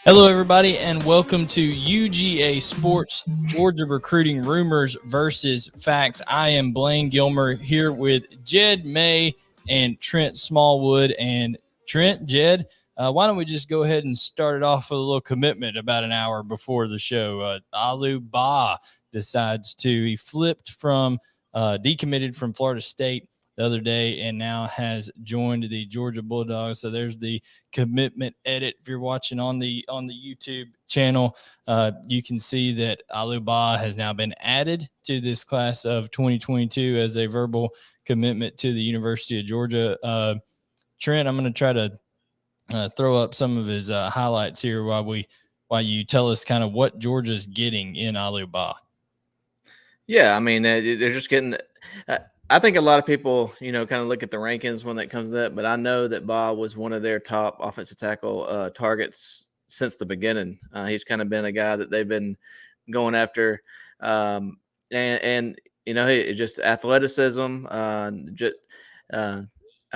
Hello, everybody, and welcome to UGASports, Georgia Recruiting Rumors versus Facts. I am Blaine Gilmer here with Jed May and Trent Smallwood. And Trent, Jed, why don't we just go ahead and start it off with a little commitment about an hour before the show. Aliou Bah he flipped from, decommitted from Florida State the other day and now has joined the Georgia Bulldogs. So there's the commitment edit. If you're watching on the YouTube channel, you can see that Aliou Bah has now been added to this class of 2022 as a verbal commitment to the University of Georgia. Trent, I'm going to try to throw up some of his highlights here while you tell us kind of what Georgia's getting in Aliou Bah. Yeah, I mean, they're just getting. I think a lot of people, kind of look at the rankings when that comes to that, but I know that Bah was one of their top offensive tackle targets since the beginning. He's kind of been a guy that they've been going after, and he just athleticism. I mean,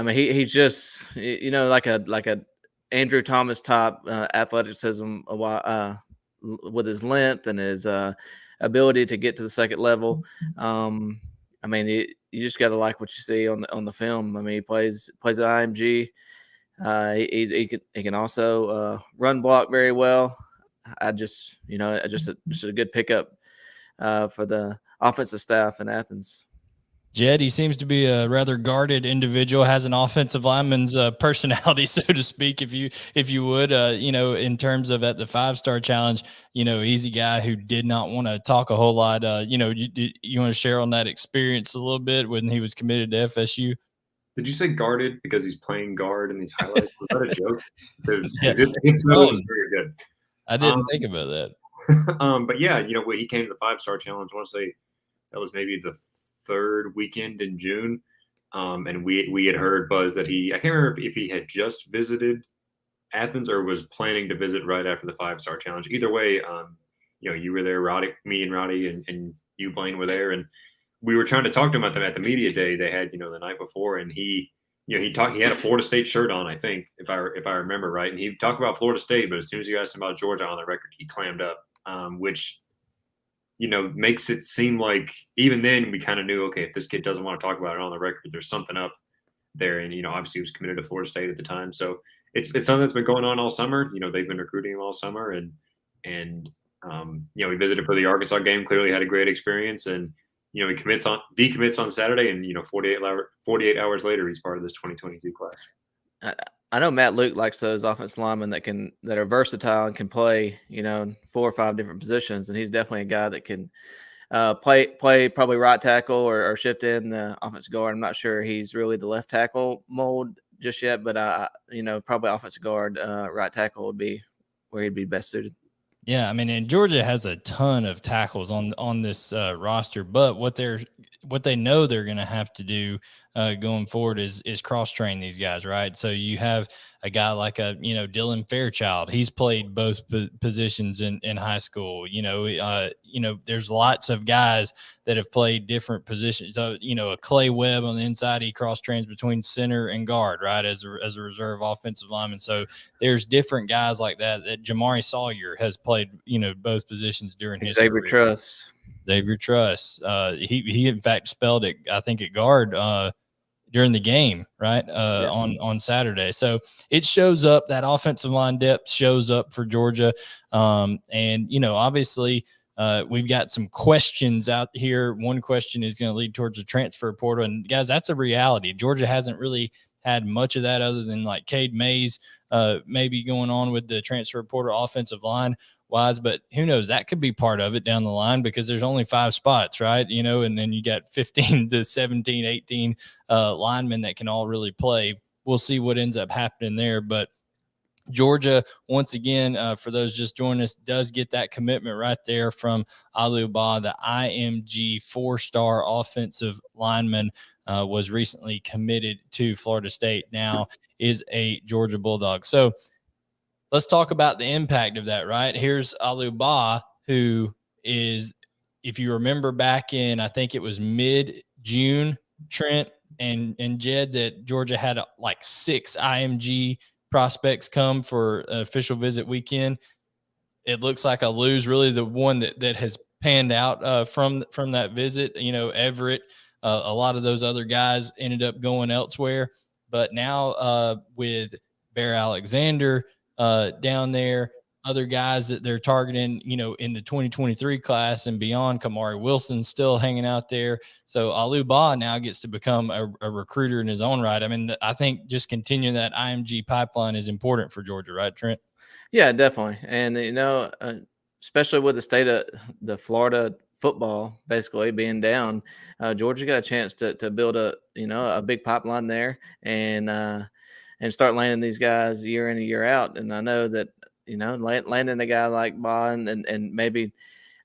he's just like a Andrew Thomas type athleticism with his length and his ability to get to the second level. I mean, you just got to like what you see on the film. I mean, he plays at IMG. He can also run block very well. Just a good pickup for the offensive staff in Athens. Jed, he seems to be a rather guarded individual, has an offensive lineman's personality, so to speak, if you would, in terms of at the 5-star challenge, he's a guy who did not want to talk a whole lot. You want to share on that experience a little bit when he was committed to FSU? Did you say guarded because he's playing guard in these highlights? Was that a joke? Yeah. It was very good. I didn't think about that. But yeah, when he came to the 5-star challenge, I want to say that was maybe the third weekend in June. And we had heard buzz that I can't remember if he had just visited Athens or was planning to visit right after the 5-star challenge. Either way, you were there, Roddy, me and Roddy and you, Blaine, were there, and we were trying to talk to him at the media day they had, the night before, and he had a Florida State shirt on, I think, if I remember right, and he talked about Florida State, but as soon as you asked him about Georgia on the record, he clammed up, which makes it seem like even then we kind of knew, okay, if this kid doesn't want to talk about it on the record, there's something up there. And, obviously he was committed to Florida State at the time. So it's something that's been going on all summer. They've been recruiting him all summer and he visited for the Arkansas game, clearly had a great experience. And, he decommits on Saturday and, 48 hours later, he's part of this 2022 class. I know Matt Luke likes those offensive linemen that are versatile and can play, 4 or 5 different positions. And he's definitely a guy that can play probably right tackle or shift in the offensive guard. I'm not sure he's really the left tackle mold just yet, but probably offensive guard, right tackle would be where he'd be best suited. Yeah, I mean, and Georgia has a ton of tackles on this roster, but what they know they're going to have to do going forward is cross train these guys, right? So you have a guy like Dylan Fairchild. He's played both positions in high school. There's lots of guys that have played different positions. So a Clay Webb on the inside, he cross trains between center and guard, right, as a reserve offensive lineman. So there's different guys like that. That Jamari Sawyer has played both positions during his Xavier career. Xavier Truss. He in fact spelled it, I think, at guard during the game, right? On Saturday. So it shows up, that offensive line depth shows up for Georgia. And obviously we've got some questions out here. One question is going to lead towards the transfer portal. And guys, that's a reality. Georgia hasn't really had much of that other than like Cade Mays maybe going on with the transfer portal offensive line wise, but who knows, that could be part of it down the line because there's only 5 spots, right? And then you got 15 to 17, 18 linemen that can all really play. We'll see what ends up happening there, but Georgia, once again, for those just joining us, does get that commitment right there from Aliou Bah, the IMG 4-star offensive lineman, was recently committed to Florida State, now is a Georgia Bulldog. So let's talk about the impact of that, right? Here's Aliou Bah, who is, if you remember back in, I think it was mid-June, Trent and Jed, that Georgia had like 6 IMG prospects come for official visit weekend. it looks like Aliou's really the one that has panned out from that visit. Everett, a lot of those other guys ended up going elsewhere, but now with Bear Alexander down there, other guys that they're targeting, in the 2023 class and beyond, Kamari Wilson still hanging out there. So Aliou Bah now gets to become a recruiter in his own right. I mean, I think just continuing that IMG pipeline is important for Georgia, right, Trent? Yeah, definitely. And, especially with the state of the Florida football basically being down, Georgia got a chance to build a big pipeline there and start landing these guys year in and year out. And I know that, landing a guy like Bond and maybe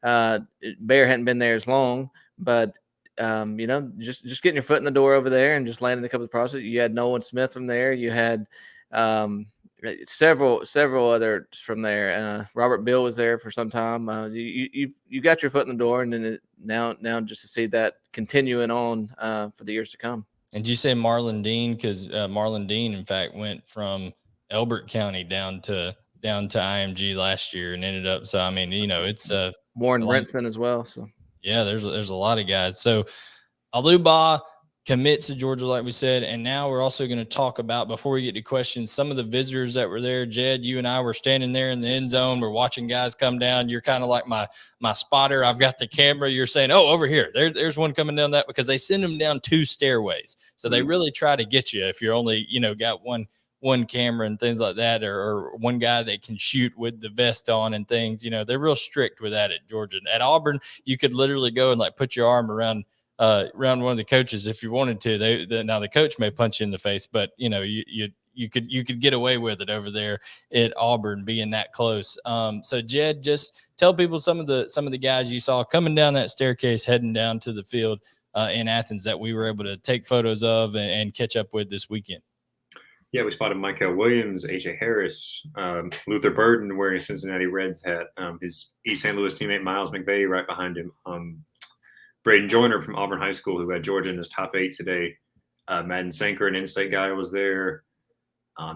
Bear hadn't been there as long, but just getting your foot in the door over there and just landing a couple of prospects. You had Nolan Smith from there. You had several others from there. Robert Bill was there for some time. You got your foot in the door, and then now just to see that continuing on for the years to come. And did you say Marlon Dean? Because Marlon Dean, in fact, went from Elbert County down to IMG last year and ended up. So I mean, it's Warren Brinson as well. So yeah, there's a lot of guys. So Aliou Bah commits to Georgia, like we said, and now we're also going to talk about, before we get to questions, some of the visitors that were there. Jed, you and I were standing there in the end zone. We're watching guys come down. You're kind of like my spotter. I've got the camera. You're saying, "Oh, over here, there's one coming down that," because they send them down 2 stairways. So they really try to get you if you're only got one camera and things like that, or one guy that can shoot with the vest on and things. They're real strict with that at Georgia. At Auburn, you could literally go and like put your arm around one of the coaches if you wanted to. Now the coach may punch you in the face, but you could get away with it over there at Auburn, being that close. So Jed, just tell people some of the guys you saw coming down that staircase heading down to the field in Athens that we were able to take photos of and catch up with this weekend. Yeah, we spotted Michael Williams, AJ Harris, Luther Burden wearing a Cincinnati Reds hat, his East St. Louis teammate Miles McVay right behind him, Braden Joyner from Auburn High School, who had Georgia in his top 8 today, Madden Sanker, an in-state guy, was there. A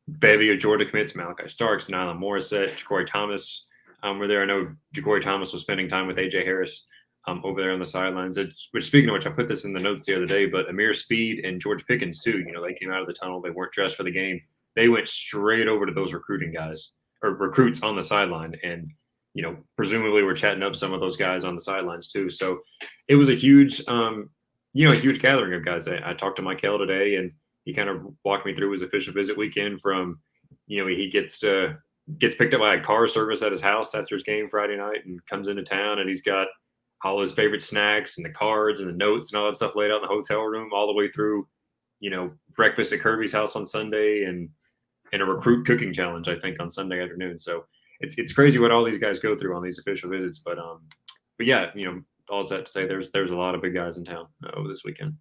bevy of Georgia commits, Malachi Starks, Nylan Morissette, Ja'Cory Thomas were there. I know Ja'Cory Thomas was spending time with AJ Harris over there on the sidelines. Which, speaking of which, I put this in the notes the other day, but Amir Speed and George Pickens too. They came out of the tunnel. They weren't dressed for the game. They went straight over to those recruits on the sideline, and presumably we're chatting up some of those guys on the sidelines too. So it was a huge, a huge gathering of guys. I talked to Michael today, and he kind of walked me through his official visit weekend from, he gets picked up by a car service at his house after his game Friday night and comes into town, and he's got all his favorite snacks and the cards and the notes and all that stuff laid out in the hotel room, all the way through, breakfast at Kirby's house on Sunday and a recruit cooking challenge, I think, on Sunday afternoon. So it's crazy what all these guys go through on these official visits. But yeah, all that to say, there's a lot of big guys in town over this weekend.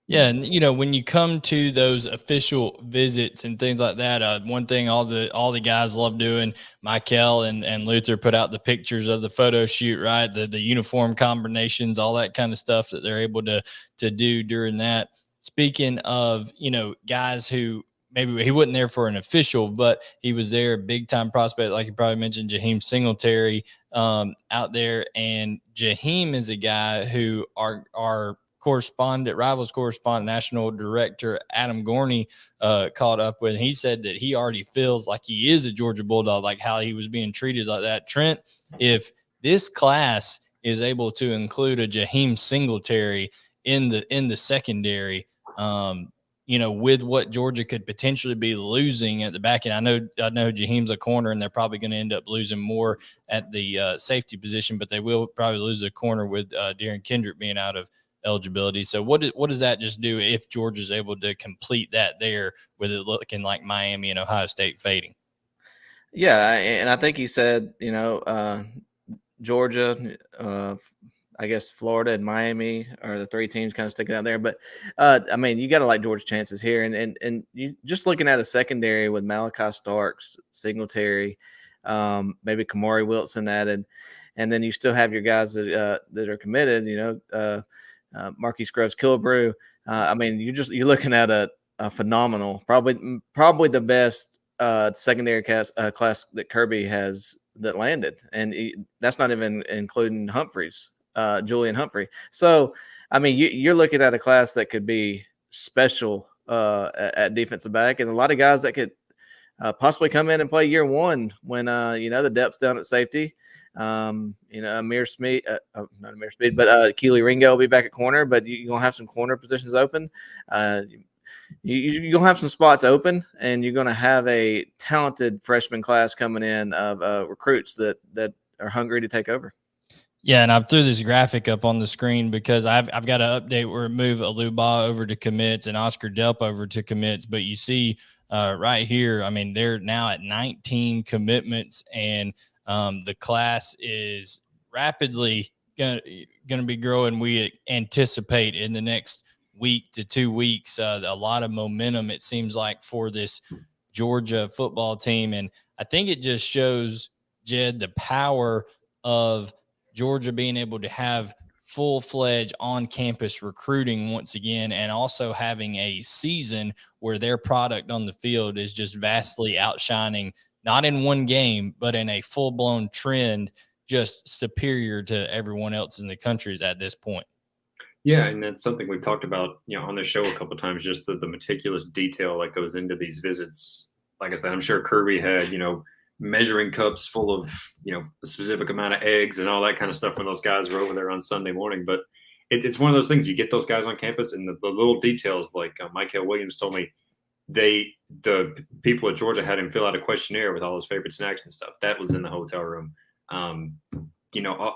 Yeah, and when you come to those official visits and things like that, one thing all the guys love doing, Michael and Luther put out the pictures of the photo shoot, right? The uniform combinations, all that kind of stuff that they're able to do during that. Speaking of, guys who maybe he wasn't there for an official, but he was there, big time prospect, like you probably mentioned, Jaheim Singletary out there. And Jaheim is a guy who our Rivals correspondent, national director Adam Gorney caught up with. He said that he already feels like he is a Georgia Bulldog, like how he was being treated like that. Trent, if this class is able to include a Jaheim Singletary in the secondary, with what Georgia could potentially be losing at the back end. I know Jaheim's a corner, and they're probably going to end up losing more at the safety position, but they will probably lose a corner with Darren Kendrick being out of eligibility. So what does that just do if Georgia's able to complete that there, with it looking like Miami and Ohio State fading? Yeah, and I think he said, Georgia, I guess Florida and Miami are the 3 teams kind of sticking out there. But, you got to like Georgia's chances here. And you just looking at a secondary with Malachi Starks, Singletary, maybe Kamari Wilson added, and then you still have your guys that are committed, Marquise Groves Killebrew. You're looking at a phenomenal, probably the best secondary class that Kirby has that landed, and that's not even including Humphreys, Julian Humphrey. So, I mean, you're looking at a class that could be special at defensive back, and a lot of guys that could possibly come in and play year one when the depth's down at safety. Amir Smith, not Amir Speed, but Keely Ringo will be back at corner, but you're gonna have some corner positions open. You're going to have some spots open, and you're going to have a talented freshman class coming in of recruits that are hungry to take over. Yeah, and I've threw this graphic up on the screen because I've got to update where move Aliou Bah over to commits and Oscar Delp over to commits. But you see right here, I mean, they're now at 19 commitments, and the class is rapidly going to be growing. We anticipate in the next week to 2 weeks, a lot of momentum, it seems like, for this Georgia football team. And I think it just shows, Jed, the power of Georgia being able to have full-fledged on-campus recruiting once again, and also having a season where their product on the field is just vastly outshining, not in one game, but in a full-blown trend, just superior to everyone else in the country at this point. Yeah, and that's something we've talked about, on the show a couple of times, just the meticulous detail that goes into these visits. Like I said, I'm sure Kirby had, measuring cups full of, a specific amount of eggs and all that kind of stuff when those guys were over there on Sunday morning. But it's one of those things, you get those guys on campus, and the little details, like Michael Williams told me, the people at Georgia had him fill out a questionnaire with all his favorite snacks and stuff. That was in the hotel room.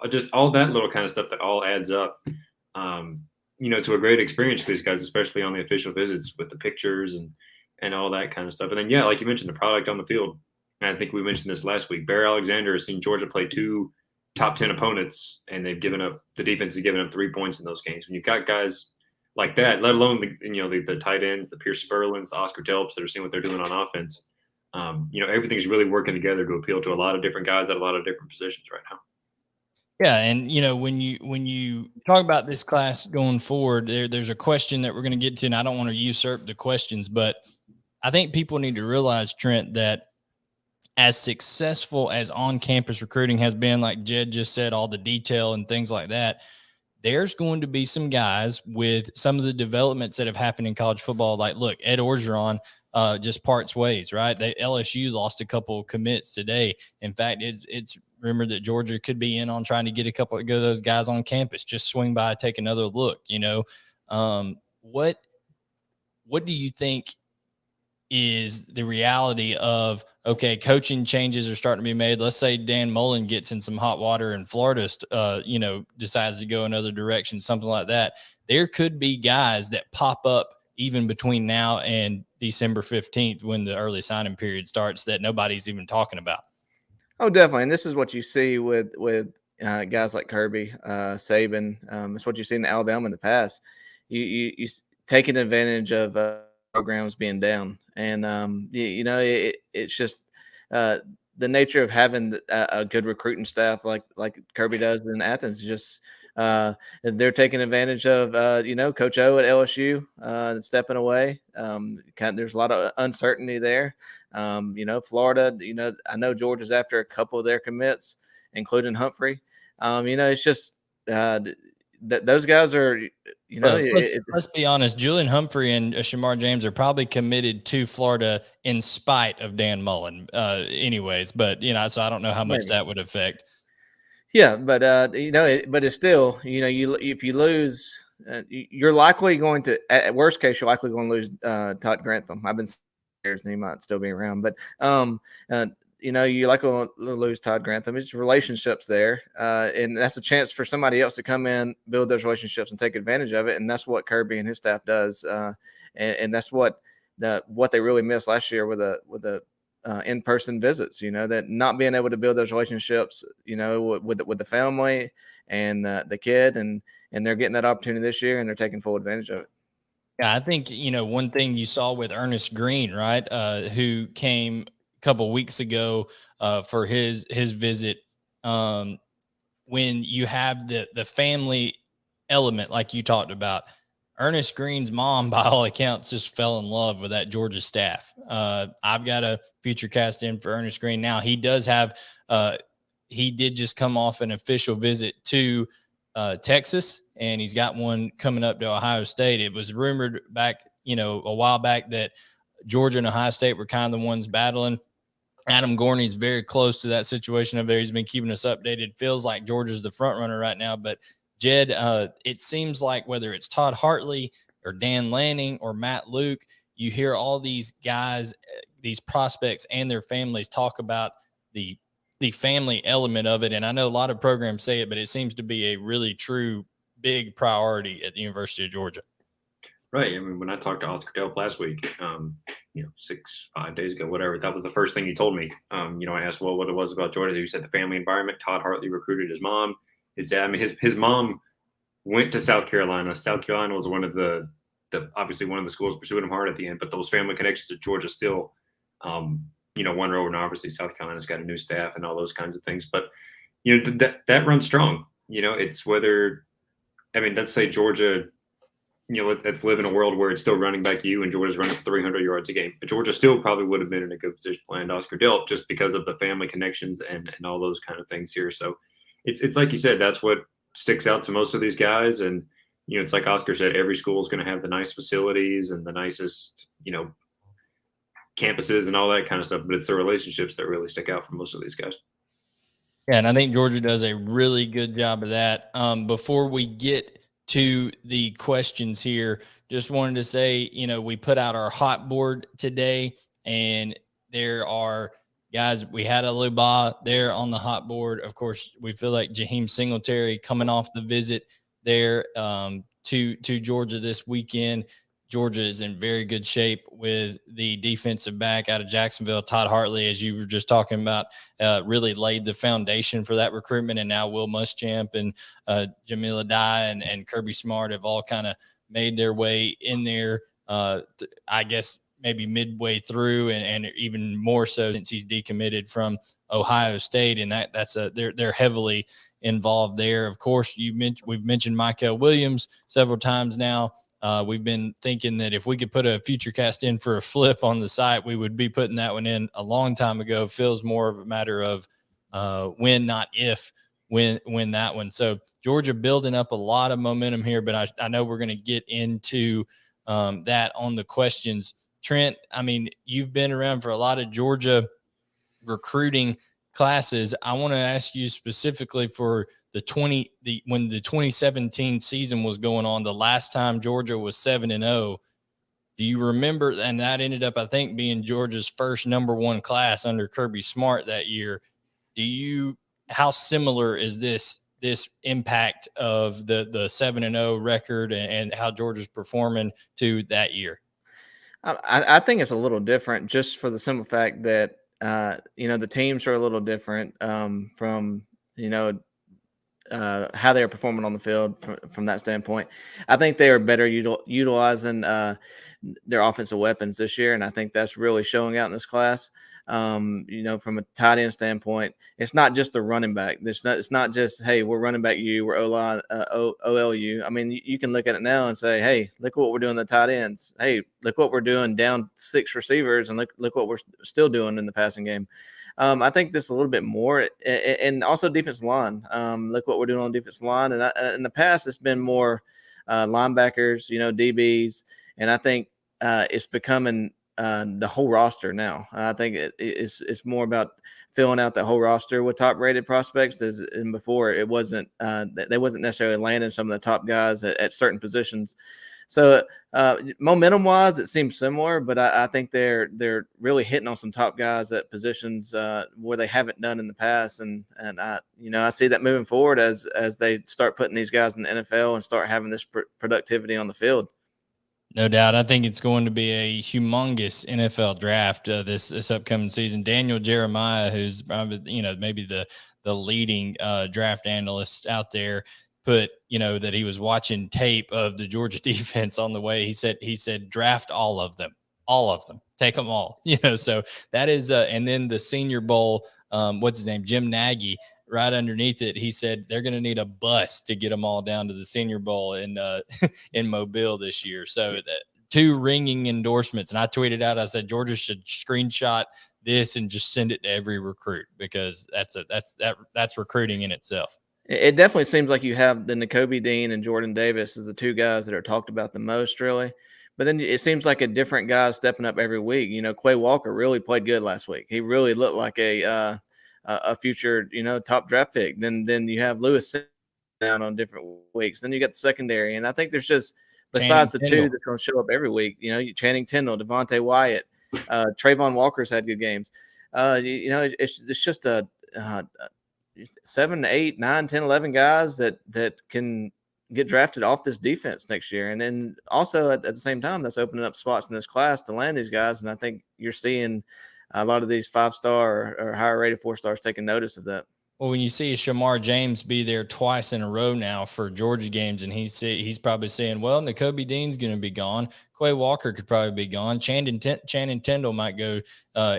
Just all that little kind of stuff that all adds up. To a great experience for these guys, especially on the official visits with the pictures and all that kind of stuff. And then, yeah, like you mentioned, the product on the field. And I think we mentioned this last week. Bear Alexander has seen Georgia play 2 top 10 opponents, and the defense has given up 3 points in those games. When you've got guys like that, let alone the tight ends, the Pierce Spurlins, the Oscar Delps that are seeing what they're doing on offense, everything's really working together to appeal to a lot of different guys at a lot of different positions right now. Yeah, and when you talk about this class going forward, there's a question that we're going to get to, and I don't want to usurp the questions, but I think people need to realize, Trent, that as successful as on-campus recruiting has been, like Jed just said, all the detail and things like that, there's going to be some guys with some of the developments that have happened in college football. Like, look, Ed Orgeron just parts ways, right? LSU lost a couple of commits today. In fact, it's rumored that Georgia could be in on trying to get a couple of those guys on campus, just swing by, take another look. What do you think is the reality of, okay, coaching changes are starting to be made? Let's say Dan Mullen gets in some hot water and Florida, decides to go another direction, something like that. There could be guys that pop up even between now and December 15th, when the early signing period starts, that nobody's even talking about. Oh, definitely. And this is what you see with guys like Kirby, Saban. It's what you've seen in Alabama in the past. You taking advantage of programs being down, and it's just the nature of having a good recruiting staff like Kirby does in Athens. Just they're taking advantage of Coach O at LSU stepping away. There's a lot of uncertainty there. Florida. I know Georgia's after a couple of their commits, including Humphrey. It's just those guys are. Let's be honest. Julian Humphrey and Shamar James are probably committed to Florida in spite of Dan Mullen, anyways. But so I don't know how much that would affect. Yeah, but but it's still, if you lose, you're likely going to, at worst case, you're likely going to lose Todd Grantham. I've been years, and he might still be around, but you're likely to lose Todd Grantham. It's relationships there, and that's a chance for somebody else to come in, build those relationships, and take advantage of it. And that's what Kirby and his staff does, and that's what they really missed last year with the in-person visits, that not being able to build those relationships, with the family and the kid, and they're getting that opportunity this year, and they're taking full advantage of it. Yeah, I think, one thing you saw with Ernest Green, right, who came a couple weeks ago for his visit, when you have the family element, like you talked about, Ernest Green's mom, by all accounts, just fell in love with that Georgia staff. I've got a future cast in for Ernest Green. Now, he does have he did just come off an official visit to Texas, and he's got one coming up to Ohio State. It was rumored back, a while back that Georgia and Ohio State were kind of the ones battling. Adam Gorney's very close to that situation over there. He's been keeping us updated. Feels like Georgia's the front runner right now, but Jed, it seems like whether it's Todd Hartley or Dan Lanning or Matt Luke, you hear all these guys, these prospects and their families talk about the family element of it. And I know a lot of programs say it, but it seems to be a really true big priority at the University of Georgia. Right. I mean, when I talked to Oscar Delp last week, 5 days ago, whatever, that was the first thing he told me. I asked, well, what it was about Georgia. He said the family environment. Todd Hartley recruited his mom, his dad. I mean, his mom went to South Carolina. South Carolina was one of the obviously one of the schools pursuing him hard at the end, but those family connections to Georgia still, won her over. And obviously South Carolina's got a new staff and all those kinds of things. But, that runs strong. It's whether, let's say Georgia, let's live in a world where it's still running back you and Georgia's running for 300 yards a game. But Georgia still probably would have been in a good position to land Oscar Delp just because of the family connections and all those kind of things here. So it's like you said, that's what sticks out to most of these guys. And, it's like Oscar said, every school is going to have the nice facilities and the nicest, campuses and all that kind of stuff. But it's the relationships that really stick out for most of these guys. Yeah, and I think Georgia does a really good job of that. Before we get to the questions here, just wanted to say, we put out our hot board today, and there are guys, we had Aliou Bah there on the hot board. Of course, we feel like Jaheim Singletary coming off the visit there to Georgia this weekend. Georgia is in very good shape with the defensive back out of Jacksonville. Todd Hartley, as you were just talking about, really laid the foundation for that recruitment. And now Will Muschamp and Jamila Dye and Kirby Smart have all kind of made their way in there, I guess maybe midway through and even more so since he's decommitted from Ohio State. And they're heavily involved there. Of course, we've mentioned Michael Williams several times now. We've been thinking that if we could put a future cast in for a flip on the site, we would be putting that one in a long time ago. Feels more of a matter of when, not if, when that one. So Georgia building up a lot of momentum here, but I know we're going to get into that on the questions. Trent, you've been around for a lot of Georgia recruiting classes. I want to ask you specifically for when the 2017 season was going on, the last time Georgia was 7-0. Do you remember? And that ended up, I think, being Georgia's first number one class under Kirby Smart that year. How similar is this impact of the 7-0 record and how Georgia's performing to that year? I think it's a little different just for the simple fact that, the teams are a little different from, how they are performing on the field from that standpoint. I think they are better utilizing their offensive weapons this year, and I think that's really showing out in this class. From a tight end standpoint, it's not just the running back. It's not just, hey, we're running back you, we're O-line, OLU. You can look at it now and say, hey, look what we're doing the tight ends. Hey, look what we're doing down 6 receivers, and look what we're still doing in the passing game. I think this a little bit more, and also defensive line. Look what we're doing on defensive line. And in the past, it's been more linebackers, DBs, and I think it's becoming the whole roster now. I think it's more about filling out the whole roster with top-rated prospects. And before, it wasn't they wasn't necessarily landing some of the top guys at certain positions. So momentum-wise, it seems similar, but I think they're really hitting on some top guys at positions where they haven't done in the past, and I see that moving forward as they start putting these guys in the NFL and start having this productivity on the field. No doubt. I think it's going to be a humongous NFL draft this upcoming season. Daniel Jeremiah, who's maybe the leading draft analyst out there, put that he was watching tape of the Georgia defense on the way. He said draft all of them, take them all. So that is and then the Senior Bowl. What's his name? Jim Nagy right underneath it, he said they're going to need a bus to get them all down to the Senior Bowl in in Mobile this year. So 2 ringing endorsements. And I tweeted out, I said, Georgia should screenshot this and just send it to every recruit, because that's recruiting in itself. It definitely seems like you have the Jacoby Dean and Jordan Davis as the 2 guys that are talked about the most, really. But then it seems like a different guy stepping up every week. Quay Walker really played good last week. He really looked like a future, top draft pick. Then you have Lewis down on different weeks. Then you got the secondary, and I think there's just, besides the 2 that's going to show up every week, Channing Tindall, Devontae Wyatt, Trayvon Walker's had good games. It's just a 7, 8, 9, 10, 11 guys that can get drafted off this defense next year. And then also at the same time, that's opening up spots in this class to land these guys. And I think you're seeing a lot of these 5-star or higher rated 4-stars taking notice of that. Well, when you see Shamar James be there twice in a row now for Georgia games, and he's probably saying, well, Jacoby Dean's going to be gone. Quay Walker could probably be gone. Channing Tindall might go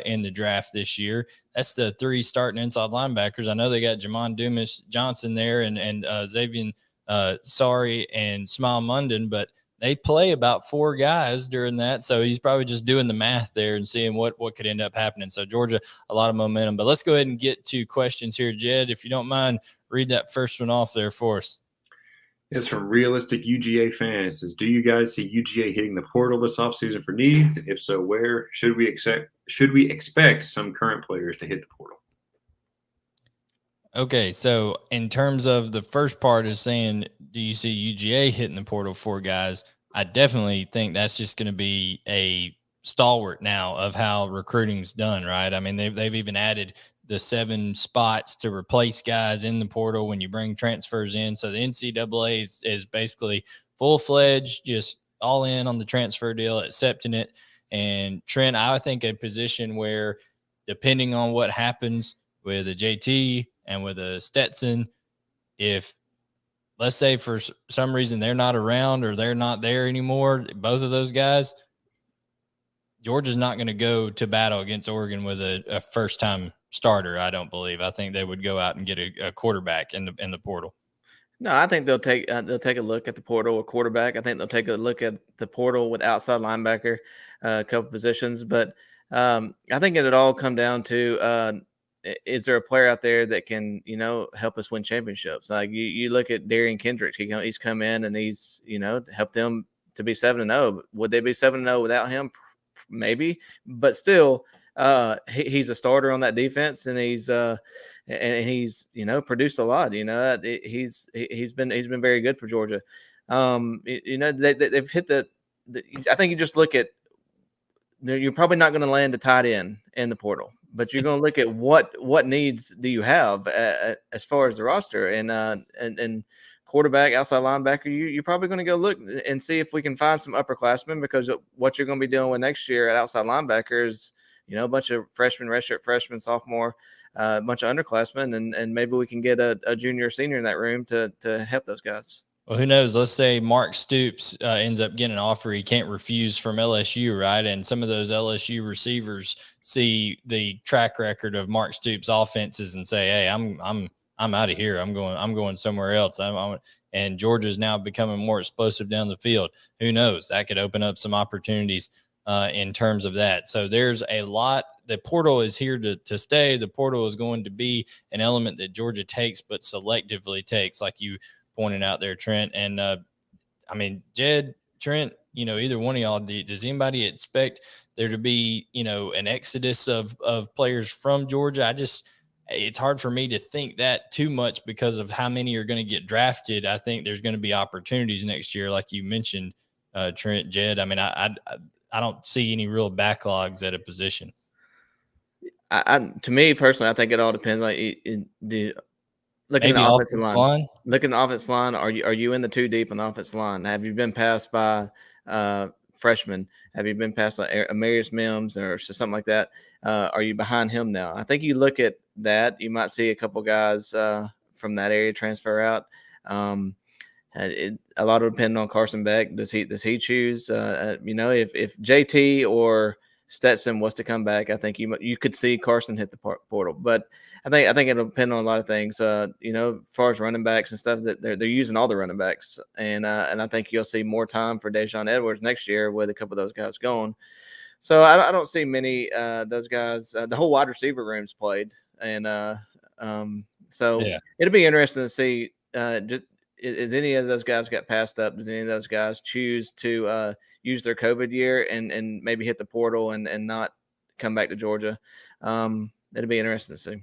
in the draft this year. That's the 3 starting inside linebackers. I know they got Jamon Dumas Johnson there and Xavier Sorry and Smile Munden, but they play about 4 guys during that. So he's probably just doing the math there and seeing what could end up happening. So Georgia, a lot of momentum. But let's go ahead and get to questions here. Jed, if you don't mind, read that first one off there for us. It's from Realistic UGA Fans. It says, do you guys see UGA hitting the portal this offseason for needs? And if so, where? Should we expect some current players to hit the portal? Okay, so in terms of the first part is saying, do you see UGA hitting the portal for guys? I definitely think that's just going to be a stalwart now of how recruiting's done, right? I mean, they've even added the 7 spots to replace guys in the portal when you bring transfers in. So the NCAA is basically full-fledged, just all in on the transfer deal, accepting it. And Trent, I think a position where, depending on what happens with a JT and with a Stetson, if let's say for some reason they're not around or they're not there anymore, both of those guys, Georgia's not going to go to battle against Oregon with a first-time starter, I don't believe. I think they would go out and get a quarterback in the portal. No, I think they'll take a look at the portal with quarterback. I think they'll take a look at the portal with outside linebacker, a couple positions. But I think it'll all come down to is there a player out there that can, help us win championships? Like you look at Darian Kendricks, he's come in and he's, helped them to be 7-0. Would they be 7-0 without him? Maybe, but still, he's a starter on that defense, and he's produced a lot. He's been very good for Georgia. They've hit the. I think you just look at. You're probably not going to land a tight end in the portal, but you're going to look at what needs do you have as far as the roster and quarterback, outside linebacker. You're probably going to go look and see if we can find some upperclassmen, because what you're going to be dealing with next year at outside linebacker is, a bunch of freshmen, redshirt freshmen, sophomore, a bunch of underclassmen, and maybe we can get a junior or senior in that room to help those guys. Well, who knows? Let's say Mark Stoops ends up getting an offer he can't refuse from LSU, right? And some of those LSU receivers see the track record of Mark Stoops' offenses and say, "Hey, I'm out of here. I'm going somewhere else." And Georgia's now becoming more explosive down the field. Who knows? That could open up some opportunities in terms of that. So there's a lot. The portal is here to stay. The portal is going to be an element that Georgia takes, but selectively takes, like you pointed out there, Trent. And Jed, Trent, either one of y'all, does anybody expect there to be, an exodus of players from Georgia? It's hard for me to think that too much because of how many are going to get drafted. I think there's going to be opportunities next year, like you mentioned, Trent, Jed. I don't see any real backlogs at a position. To me personally, I think it all depends. Looking at the offensive line. Looking at the offensive line, are you in the 2 deep on the offensive line? Have you been passed by freshmen? Have you been passed by Amarius Mims or something like that? Are you behind him now? I think you look at that, you might see a couple guys from that area transfer out. A lot will depend on Carson Beck. Does he choose? If JT or Stetson was to come back, I think you could see Carson hit the portal. But I think it'll depend on a lot of things. As far as running backs and stuff, that they're using all the running backs, and I think you'll see more time for Deshaun Edwards next year with a couple of those guys gone. So I don't see many those guys. The whole wide receiver room's played, and so it'll be interesting to see. Is any of those guys got passed up? Does any of those guys choose to use their COVID year and maybe hit the portal and not come back to Georgia? It'll be interesting to see.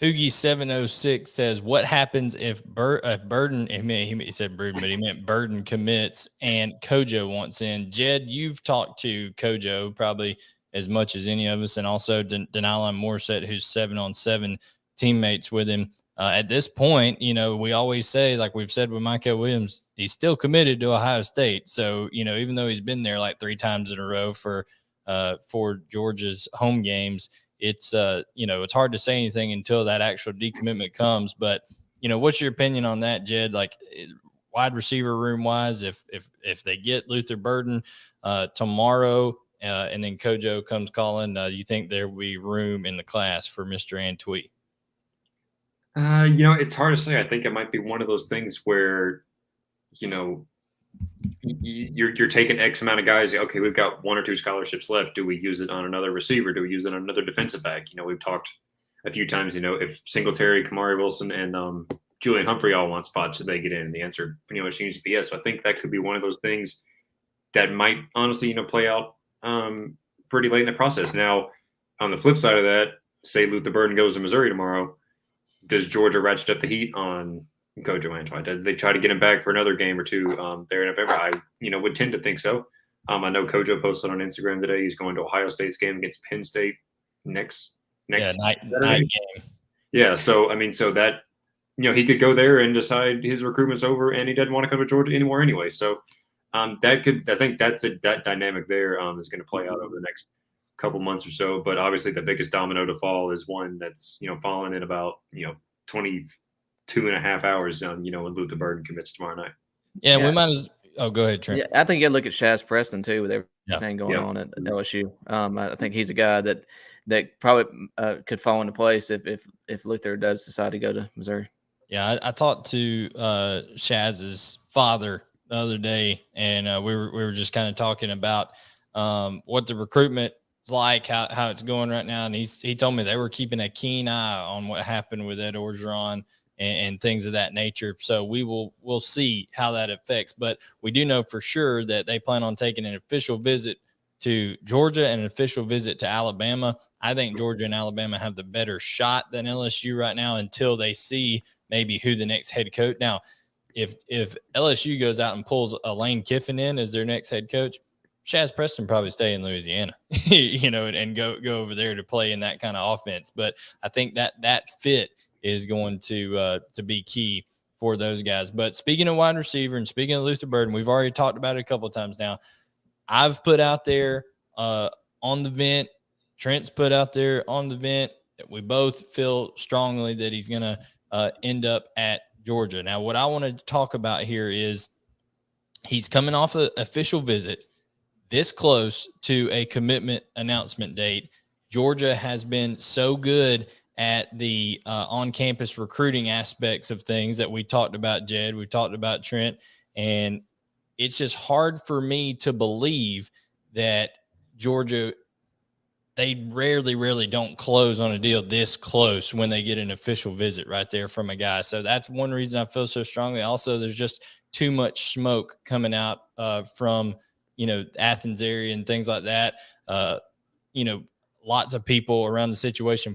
Hoogie 706 says, "What happens if Burden?" He said Burden, but he meant Burden commits and Kojo wants in. Jed, you've talked to Kojo probably as much as any of us, and also Denylon Morissette, who's 7-on-7 teammates with him. At this point, we always say, like we've said with Michael Williams, he's still committed to Ohio State. So, even though he's been there like 3 times in a row for Georgia's home games, it's hard to say anything until that actual decommitment comes. But, what's your opinion on that, Jed? Like wide receiver room wise, if they get Luther Burden tomorrow and then Kojo comes calling, do you think there will be room in the class for Mr. Antwi? It's hard to say. I think it might be one of those things where, you're taking X amount of guys. Okay, we've got 1 or 2 scholarships left. Do we use it on another receiver? Do we use it on another defensive back? We've talked a few times, if Singletary, Kamari Wilson, and Julian Humphrey all want spots, should they get in? And the answer, seems to be yes. So I think that could be one of those things that might honestly, play out pretty late in the process. Now, on the flip side of that, say Luther Burden goes to Missouri tomorrow. Does Georgia ratchet up the heat on Kojo Antwi? Did they try to get him back for another game or two there in November? I would tend to think so. I know Kojo posted on Instagram today he's going to Ohio State's game against Penn State next night game. Yeah, so so that he could go there and decide his recruitment's over and he doesn't want to come to Georgia anymore anyway. So I think that dynamic there is going to play out over the next couple months or so. But obviously the biggest domino to fall is one that's falling in about 22 and a half hours when Luther Burden commits tomorrow night. Yeah, we might as go ahead, Trent. Yeah, I think you look at Shaz Preston too with everything going on at LSU. I think he's a guy that probably could fall into place if Luther does decide to go to Missouri. Yeah, I talked to Shaz's father the other day, and we were just kind of talking about what the recruitment is like, how it's going right now, and he told me they were keeping a keen eye on what happened with Ed Orgeron and things of that nature. So we'll see how that affects, but we do know for sure that they plan on taking an official visit to Georgia and an official visit to Alabama. I think Georgia and Alabama have the better shot than LSU right now until they see maybe who the next head coach. Now, if LSU goes out and pulls a Lane Kiffin in as their next head coach, Shaz Preston probably stay in Louisiana, and go over there to play in that kind of offense. But I think that fit is going to be key for those guys. But speaking of wide receiver and speaking of Luther Burden, we've already talked about it a couple of times now. I've put out there on the vent, Trent's put out there on the vent, that we both feel strongly that he's going to end up at Georgia. Now, what I want to talk about here is he's coming off an official visit this close to a commitment announcement date. Georgia has been so good at the on-campus recruiting aspects of things that we talked about, Jed, we talked about Trent, and it's just hard for me to believe that Georgia, they rarely don't close on a deal this close when they get an official visit right there from a guy. So that's one reason I feel so strongly. Also, there's just too much smoke coming out from, Athens area and things like that. Lots of people around the situation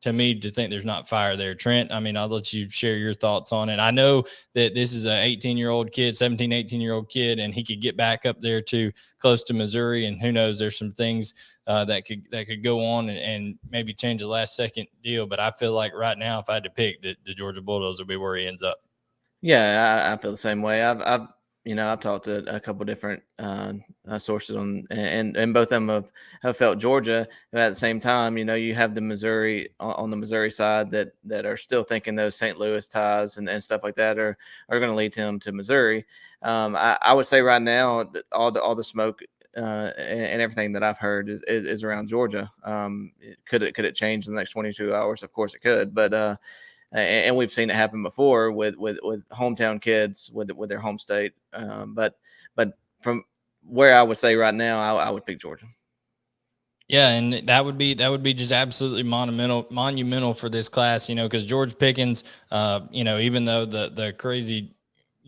to me to think there's not fire there. Trent, I'll let you share your thoughts on it. I know that this is a 18-year-old kid, 17, 18-year-old kid, and he could get back up there to close to Missouri. And who knows, there's some things that could go on and maybe change the last second deal. But I feel like right now, if I had to pick, the Georgia Bulldogs will be where he ends up. Yeah, I feel the same way. I've talked to a couple different sources and both of them have felt Georgia. But at the same time, you have the Missouri on the Missouri side that are still thinking those St. Louis ties and stuff like that are going to lead him to Missouri. I would say right now that all the smoke and everything that I've heard is around Georgia. Could it change in the next 22 hours? Of course it could, but and we've seen it happen before with hometown kids with their home state. But from where I would say right now, I would pick Georgia. Yeah, and that would be just absolutely monumental for this class, because George Pickens, even though the crazy,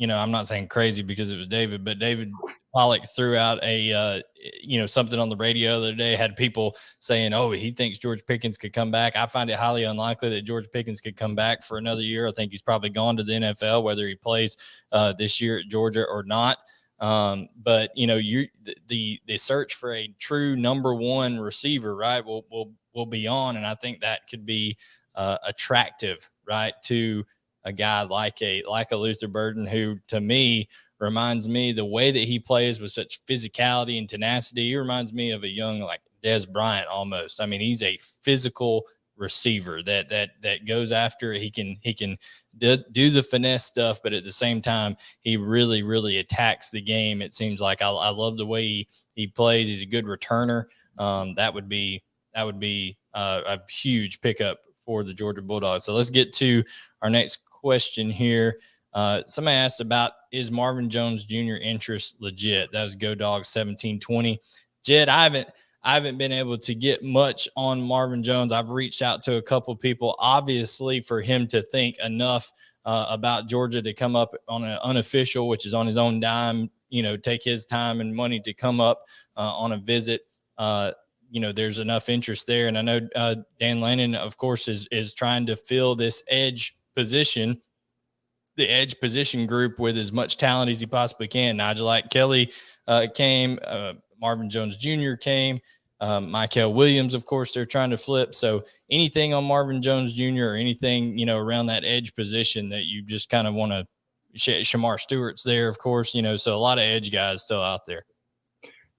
I'm not saying crazy because it was David, but David Pollock threw out a something on the radio the other day, had people saying, oh, he thinks George Pickens could come back. I find it highly unlikely that George Pickens could come back for another year. I think he's probably gone to the NFL, whether he plays this year at Georgia or not. But the search for a true number one receiver, right, will be on, and I think that could be attractive, right, to a guy like a Luther Burden, who to me reminds me the way that he plays with such physicality and tenacity. He reminds me of a young like Des Bryant almost. I mean, he's a physical receiver that goes after it. He can do the finesse stuff, but at the same time, he really attacks the game. It seems like I love the way he plays. He's a good returner. That would be a huge pickup for the Georgia Bulldogs. So let's get to our next question here. Somebody asked about, is Marvin Jones Jr. interest legit? That was Go Dogs 1720. Jed, I haven't been able to get much on Marvin Jones. I've reached out to a couple people, obviously, for him to think enough about Georgia to come up on an unofficial, which is on his own dime, take his time and money to come up on a visit. There's enough interest there. And I know Dan Lannon, of course, is trying to fill this edge position, the edge position group, with as much talent as he possibly can. Nigel Kelly came, Marvin Jones Jr. came, Michael Williams, of course, they're trying to flip. So anything on Marvin Jones Jr. or anything, around that edge position that you just kind of want to, Shamar Stewart's there, of course, so a lot of edge guys still out there.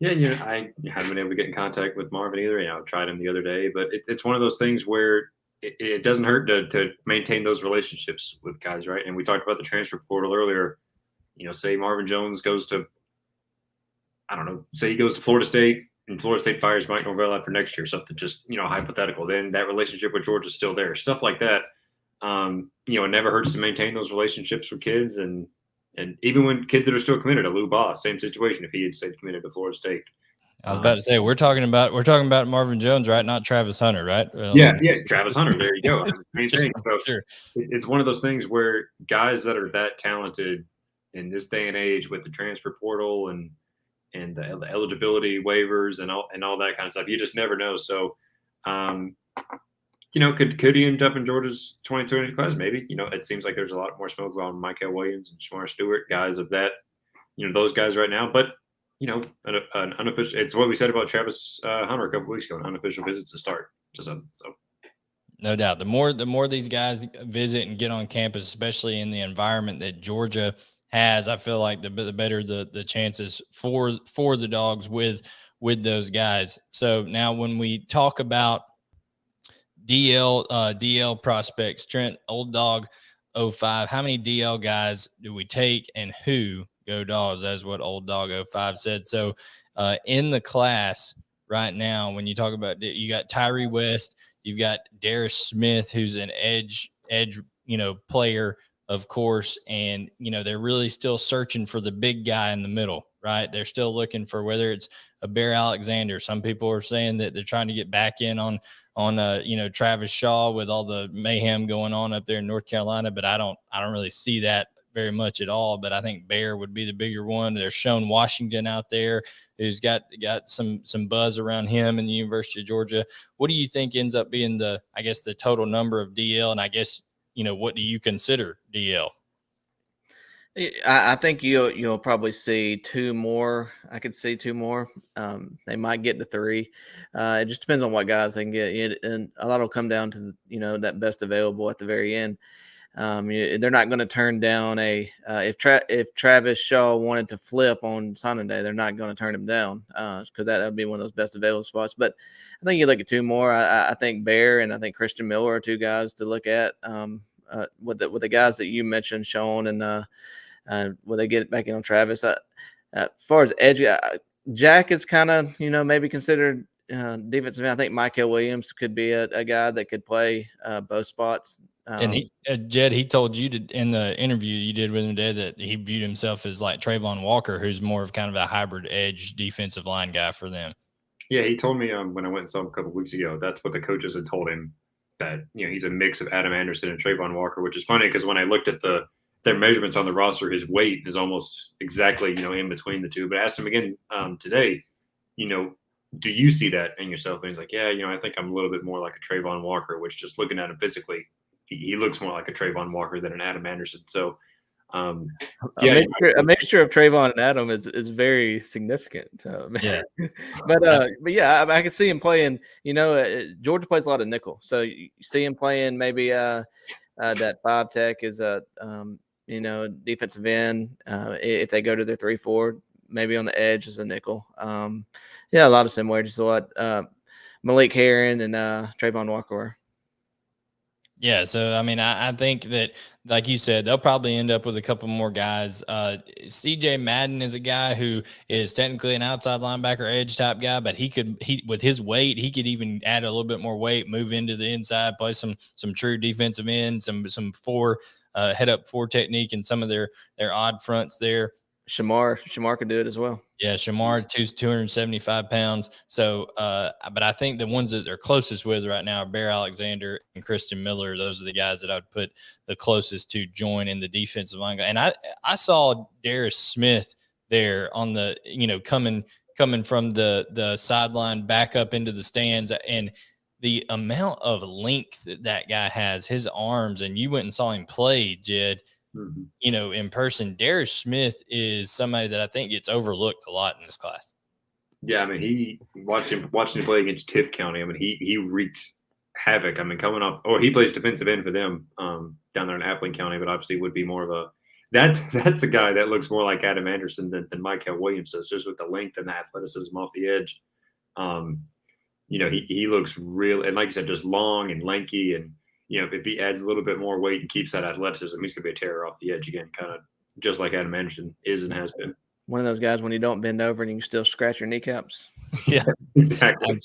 Yeah, I haven't been able to get in contact with Marvin either. I tried him the other day, but it's one of those things where it doesn't hurt to maintain those relationships with guys, right? And we talked about the transfer portal earlier. Say Marvin Jones goes to, I don't know, say he goes to Florida State and Florida State fires Mike Norvell after next year, something just, hypothetical. Then that relationship with Georgia's still there. Stuff like that. It never hurts to maintain those relationships with kids. And even when kids that are still committed, Aliou Bah, same situation if he had stayed committed to Florida State. I was about to say, we're talking about Marvin Jones, right? Not Travis Hunter, right? Yeah, Travis Hunter. There you go. Same thing. So sure. It's one of those things where guys that are that talented in this day and age with the transfer portal and the eligibility waivers and all that kind of stuff, you just never know. So, could he end up in Georgia's 2020 class? Maybe. It seems like there's a lot more smoke around Michael Williams and Shamar Stewart, guys of that, those guys right now. But an unofficial. It's what we said about Travis Hunter a couple weeks ago. An unofficial visit to start. So. No doubt. The more these guys visit and get on campus, especially in the environment that Georgia has, I feel like the better the chances for the Dogs with those guys. So now when we talk about DL prospects, Trent, Old Dog 05, how many DL guys do we take and who? Go Dogs. That's what Old Dog 05 said. So in the class right now, when you talk about, you got Tyree West, you've got Darius Smith, who's an edge player, of course, and they're really still searching for the big guy in the middle, right? They're still looking for whether it's a Bear Alexander. Some people are saying that they're trying to get back in on Travis Shaw with all the mayhem going on up there in North Carolina, but I don't really see that very much at all. But I think Bear would be the bigger one. There's Sean Washington out there who's got some buzz around him in the University of Georgia. What do you think ends up being the total number of DL? And I guess, what do you consider DL? I think you'll probably see two more. I could see two more. They might get to three. It just depends on what guys they can get, and a lot will come down to that best available at the very end. They're not going to turn down if Travis Shaw wanted to flip on Sunday, they're not going to turn him down because that would be one of those best available spots. But I think you look at two more. I think Bear and I think Christian Miller are two guys to look at. With the guys that you mentioned, Sean, and will they get back in on Travis? As far as edge, Jack is kind of, maybe considered defensive end. I think Michael Williams could be a guy that could play both spots. And Jed, he told you in the interview you did with him today that he viewed himself as like Trayvon Walker, who's more of kind of a hybrid edge defensive line guy for them. Yeah, he told me when I went and saw him a couple of weeks ago, that's what the coaches had told him, that he's a mix of Adam Anderson and Trayvon Walker, which is funny because when I looked at their measurements on the roster, his weight is almost exactly in between the two. But I asked him again today, do you see that in yourself? And he's like, yeah, I think I'm a little bit more like a Trayvon Walker, which just looking at him physically, he looks more like a Trayvon Walker than an Adam Anderson. So, a mixture of Trayvon and Adam is very significant. Yeah, but yeah, I can see him playing. Georgia plays a lot of nickel, so you see him playing maybe that 5 tech is a defensive end. If they go to their 3-4, maybe on the edge as a nickel. Yeah, a lot of similarities to what Malik Herron and Trayvon Walker were. Yeah, so I mean, I think that, like you said, they'll probably end up with a couple more guys. CJ Madden is a guy who is technically an outside linebacker edge type guy, but he with his weight, he could even add a little bit more weight, move into the inside, play some true defensive end, some head up 4 technique, and some of their odd fronts there. Shamar could do it as well. Yeah, Shamar, 275 pounds. So, but I think the ones that they're closest with right now are Bear Alexander and Christian Miller. Those are the guys that I would put the closest to join in the defensive line. And I saw Darius Smith there on the, coming from the sideline back up into the stands, and the amount of length that guy has, his arms, and you went and saw him play, Jed. Mm-hmm. In person, Darius Smith is somebody that I think gets overlooked a lot in this class. Yeah, I mean, he watching him play against Tift County. I mean, he wreaked havoc. I mean, coming up, he plays defensive end for them down there in Appling County, but obviously would be more of that's a guy that looks more like Adam Anderson than Michael Williams does, just with the length and the athleticism off the edge. He looks real, and like you said, just long and lanky, and if he adds a little bit more weight and keeps that athleticism, he's going to be a terror off the edge again, kind of just like Adam Anderson is and has been. One of those guys when you don't bend over and you can still scratch your kneecaps. Yeah, exactly.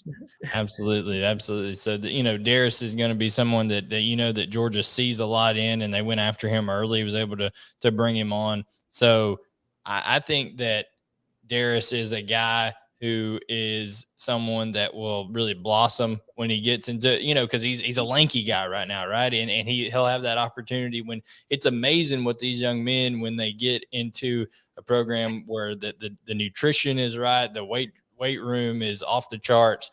Absolutely. So, Darius is going to be someone that that Georgia sees a lot in, and they went after him early. He was able to bring him on. So I think that Darius is a guy who is someone that will really blossom when he gets into, because he's a lanky guy right now, right? And he'll have that opportunity when it's amazing what these young men, when they get into a program where the nutrition is right, the weight room is off the charts,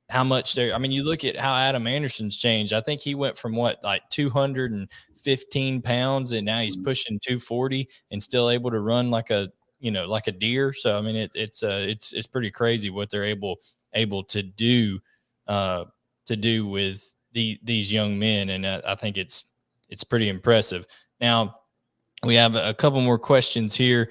how much you look at how Adam Anderson's changed. I think he went from 215 pounds, and now he's pushing 240 and still able to run like a deer. So I mean, it's pretty crazy what they're able to do with these young men, and I think it's pretty impressive. Now we have a couple more questions here.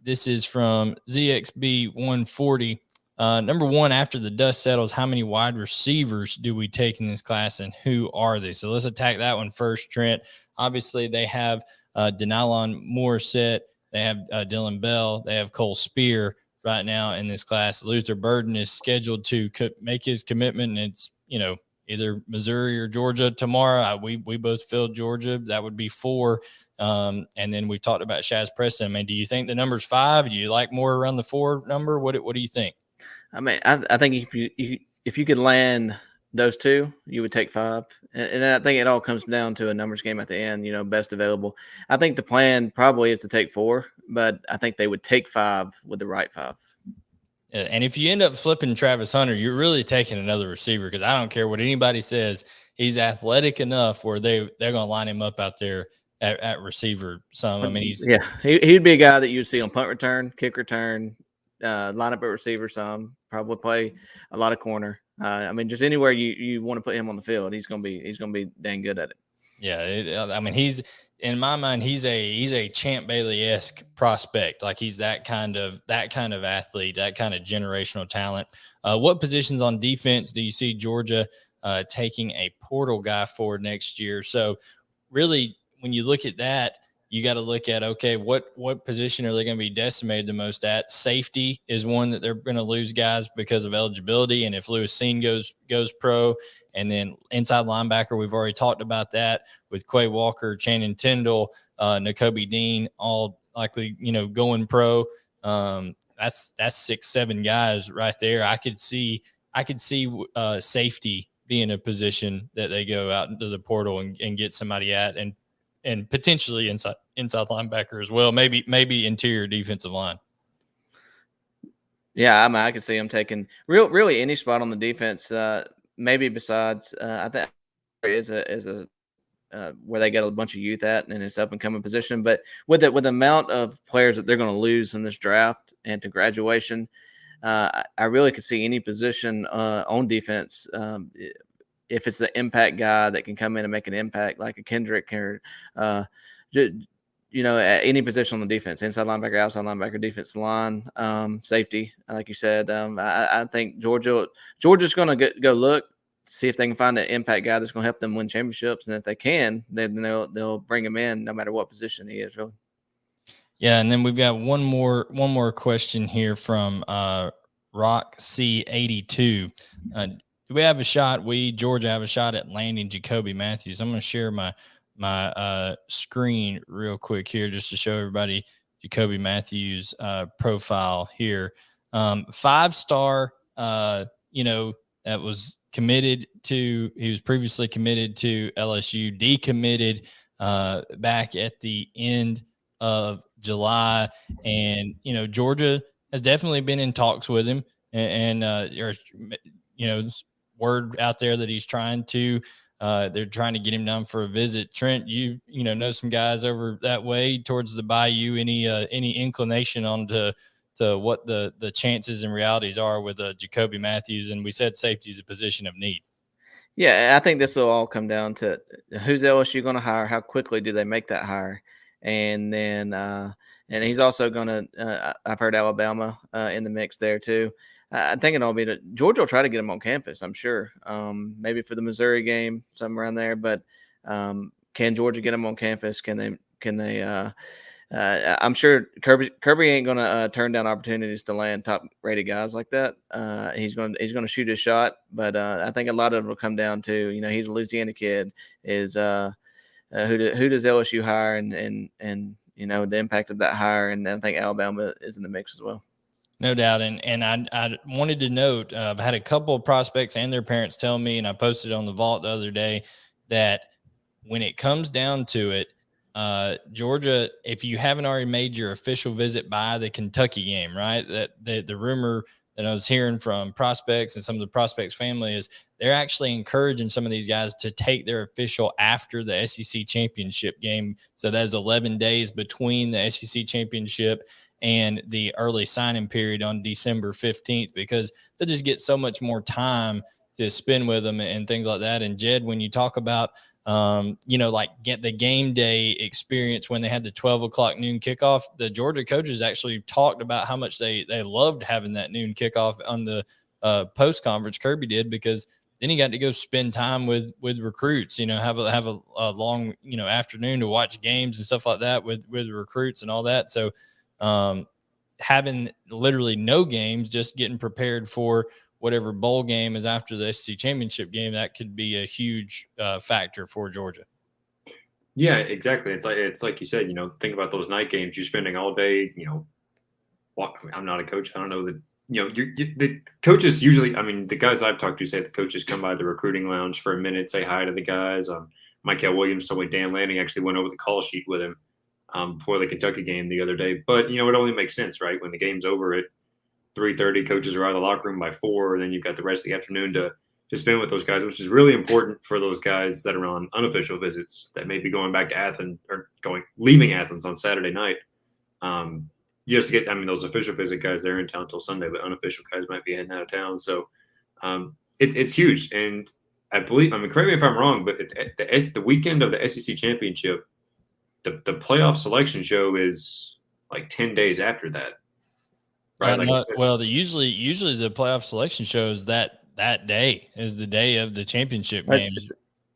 This is from ZXB 140. Number one, after the dust settles, how many wide receivers do we take in this class, and who are they? So let's attack that one first, Trent. Obviously, they have Denylon Morissette. They have Dylan Bell. They have Cole Spear right now in this class. Luther Burden is scheduled to make his commitment, and it's, either Missouri or Georgia tomorrow. We both filled Georgia. That would be 4. And then we talked about Shaz Preston. I mean, do you think the number's 5? Do you like more around the 4 number? What do you think? I mean, I think if you could land those 2, you would take 5. And I think it all comes down to a numbers game at the end, best available. I think the plan probably is to take 4, but I think they would take 5 with the right 5. And if you end up flipping Travis Hunter, you're really taking another receiver, because I don't care what anybody says. He's athletic enough where they're going to line him up out there at receiver some. I mean, he'd be a guy that you'd see on punt return, kick return, line up at receiver some, probably play a lot of corner. I mean, just anywhere you want to put him on the field, he's gonna be dang good at it. Yeah, I mean, he's, in my mind, he's a Champ Bailey-esque prospect. Like, he's that kind of athlete, that kind of generational talent. What positions on defense do you see Georgia taking a portal guy for next year? So, really, when you look at that, you got to look at, okay, what position are they going to be decimated the most at? Safety is one that they're going to lose guys because of eligibility. And if Lewis Seen goes pro, and then inside linebacker, we've already talked about that with Quay Walker, Channing Tindall, Nakobe Dean, all likely, going pro. That's 6-7 guys right there. I could see safety being a position that they go out into the portal and get somebody at, and potentially inside linebacker as well. Maybe interior defensive line. Yeah, I could see them taking really any spot on the defense. Maybe besides, I think there is a where they get a bunch of youth at, and it's up and coming position. But with the amount of players that they're going to lose in this draft and to graduation, I really could see any position on defense. If it's the impact guy that can come in and make an impact, like a Kendrick or, at any position on the defense, inside linebacker, outside linebacker, defensive line, safety, like you said. I think Georgia's going to go look, see if they can find an impact guy that's going to help them win championships, and if they can, then they'll bring him in no matter what position he is, really. Yeah, and then we've got one more question here from Rock C82. Do we have a shot? Georgia have a shot at landing Jacoby Matthews. I'm going to share my screen real quick here just to show everybody Jacoby Matthews' profile here. 5-star, that was committed to. He was previously committed to LSU, decommitted back at the end of July, and Georgia has definitely been in talks with him, and word out there that he's trying to they're trying to get him down for a visit. Trent, you know some guys over that way towards the Bayou. Any inclination on to what the chances and realities are with Jacoby Matthews? And we said safety is a position of need. Yeah, I think this will all come down to who's LSU going to hire, how quickly do they make that hire, and then and he's also going to. I've heard Alabama in the mix there too. I think it'll be Georgia will try to get him on campus. I'm sure, maybe for the Missouri game, somewhere around there. But can Georgia get him on campus? Can they? I'm sure Kirby ain't gonna turn down opportunities to land top-rated guys like that. He's gonna shoot his shot, but I think a lot of it will come down to he's a Louisiana kid. Is who does LSU hire and the impact of that hire, and I think Alabama is in the mix as well. No doubt. And I wanted to note, I've had a couple of prospects and their parents tell me, and I posted on the Vault the other day, that when it comes down to it, Georgia, if you haven't already made your official visit by the Kentucky game, right, that the rumor that I was hearing from prospects and some of the prospects family is they're actually encouraging some of these guys to take their official after the SEC championship game. So that's 11 days between the SEC championship and the early signing period on December 15th, because they just get so much more time to spend with them and things like that. And Jed, when you talk about, get the game day experience when they had the 12 o'clock noon kickoff, the Georgia coaches actually talked about how much they loved having that noon kickoff on the post conference. Kirby did, because then he got to go spend time with recruits, have a long, afternoon to watch games and stuff like that with recruits and all that. So, having literally no games, just getting prepared for whatever bowl game is after the SEC championship game, that could be a huge factor for Georgia. Yeah, exactly. It's like you said, think about those night games. You're spending all day, I'm not a coach. I don't know that, the coaches usually, the guys I've talked to say the coaches come by the recruiting lounge for a minute, say hi to the guys. Michael Williams told me Dan Lanning actually went over the call sheet with him before the Kentucky game the other day. But, it only makes sense, right? When the game's over at 3:30, coaches are out of the locker room by 4, and then you've got the rest of the afternoon to spend with those guys, which is really important for those guys that are on unofficial visits that may be going back to Athens or leaving Athens on Saturday night. Just to get, those official visit guys, they're in town until Sunday, but unofficial guys might be heading out of town. So it's huge. And I believe, correct me if I'm wrong, but the weekend of the SEC championship, the playoff selection show is like 10 days after that. Right? Usually the playoff selection show is that day is the day of the championship games.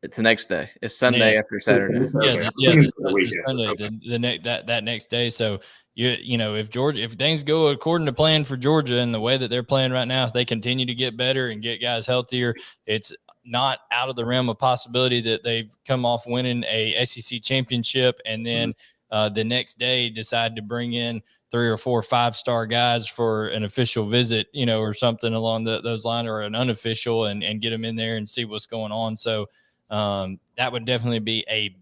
It's the next day. It's Sunday after Saturday. Okay. The Sunday, Okay. the next that next day. So if things go according to plan for Georgia and the way that they're playing right now, if they continue to get better and get guys healthier, it's not out of the realm of possibility that they've come off winning a SEC championship and then the next day decide to bring in 3 or 4 5-star guys for an official visit, or something along those lines, or an unofficial, and get them in there and see what's going on. So that would definitely be a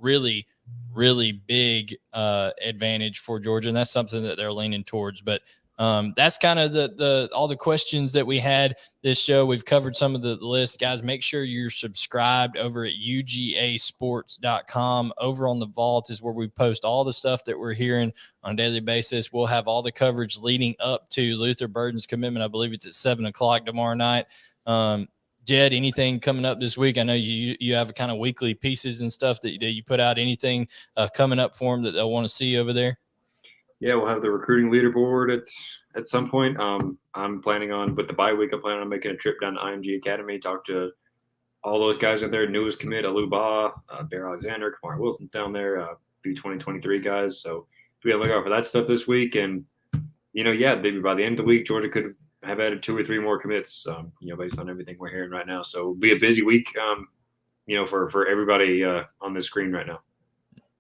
really, really big advantage for Georgia, and that's something that they're leaning towards. But that's kind of all the questions that we had this show. We've covered some of the list. Guys, make sure you're subscribed over at UGASports.com. Over on the Vault is where we post all the stuff that we're hearing on a daily basis. We'll have all the coverage leading up to Luther Burden's commitment. I believe it's at 7:00 tomorrow night. Jed, anything coming up this week? I know you have kind of weekly pieces and stuff that you put out. Anything coming up for them that they'll want to see over there? Yeah, we'll have the recruiting leaderboard at some point. I'm planning on, with the bye week, I'm planning on making a trip down to IMG Academy, talk to all those guys out there, newest commit, Aliou Bah, Bear Alexander, Kamari Wilson's down there, B2023 guys. So be on the lookout for that stuff this week. And, maybe by the end of the week, Georgia could have added 2 or 3 more commits, based on everything we're hearing right now. So it'll be a busy week, for everybody on this screen right now.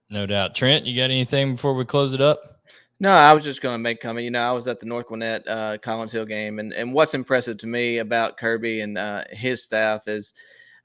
No doubt. Trent, you got anything before we close it up? No, I was just going to make a comment. I was at the North Gwinnett Collins Hill game, and what's impressive to me about Kirby and his staff is,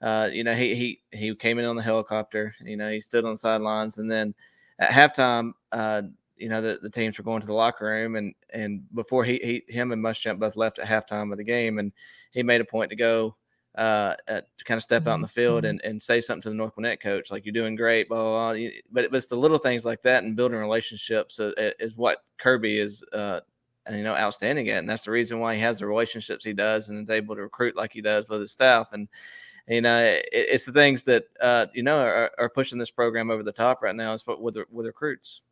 he came in on the helicopter. He stood on the sidelines, and then at halftime, the teams were going to the locker room, and before him and Muschamp both left at halftime of the game, and he made a point to go to kind of step out in the field and say something to the North Gwinnett coach, like, you're doing great, blah, blah, blah. But it's the little things like that and building relationships is what Kirby is, outstanding at. And that's the reason why he has the relationships he does and is able to recruit like he does with his staff. And, it's the things that, are pushing this program over the top right now with recruits.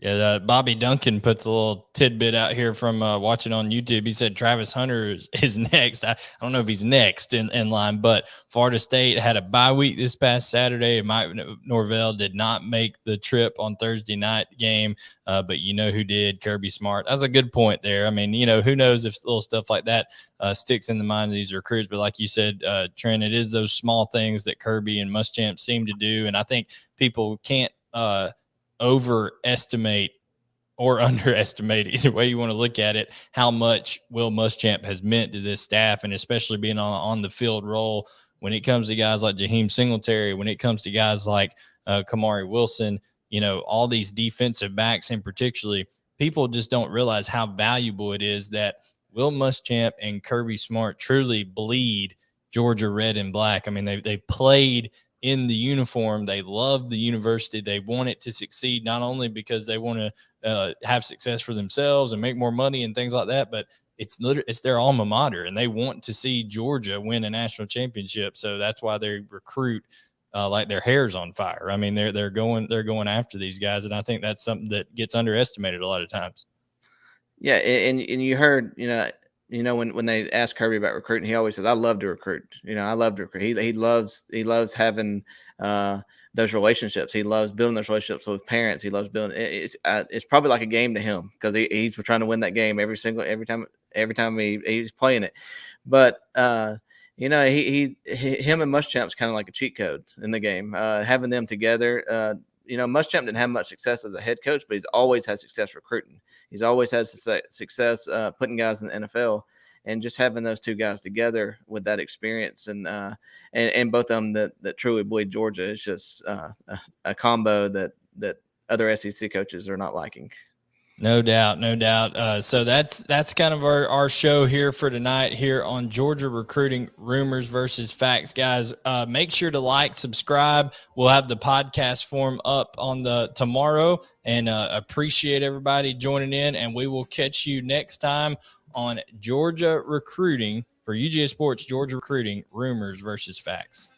Yeah, Bobby Duncan puts a little tidbit out here from watching on YouTube. He said Travis Hunter is next. I don't know if he's next in line, but Florida State had a bye week this past Saturday. Mike Norvell did not make the trip on Thursday night game, but who did? Kirby Smart. That's a good point there. I mean, who knows if little stuff like that sticks in the mind of these recruits. But like you said, Trent, it is those small things that Kirby and Muschamp seem to do, and I think people can't overestimate or underestimate, either way you want to look at it, how much Will Muschamp has meant to this staff, and especially being on the field role when it comes to guys like Jaheim Singletary, when it comes to guys like Kamari Wilson, all these defensive backs in particularly. People just don't realize how valuable it is that Will Muschamp and Kirby Smart truly bleed Georgia red and black. I mean, they played in the uniform. They love the university. They want it to succeed, not only because they want to have success for themselves and make more money and things like that, but it's their alma mater, and they want to see Georgia win a national championship. So that's why they recruit like their hair's on fire. I mean, they're going after these guys, and I think that's something that gets underestimated a lot of times. Yeah, and you heard, when they ask Kirby about recruiting, he always says, "I love to recruit." I love to recruit. He loves having those relationships. He loves building those relationships with parents. He loves building. It's probably like a game to him because he's trying to win that game every time he's playing it. But him and Muschamp's kind of like a cheat code in the game. Having them together. Muschamp didn't have much success as a head coach, but he's always had success recruiting. He's always had success putting guys in the NFL, and just having those two guys together with that experience and both of them that truly bleed Georgia is just a combo that other SEC coaches are not liking. No doubt. So that's kind of our show here for tonight here on Georgia Recruiting Rumors versus Facts. Guys, make sure to like, subscribe. We'll have the podcast form up on the tomorrow, and appreciate everybody joining in, and we will catch you next time on Georgia Recruiting for UGA Sports, Georgia Recruiting Rumors versus Facts.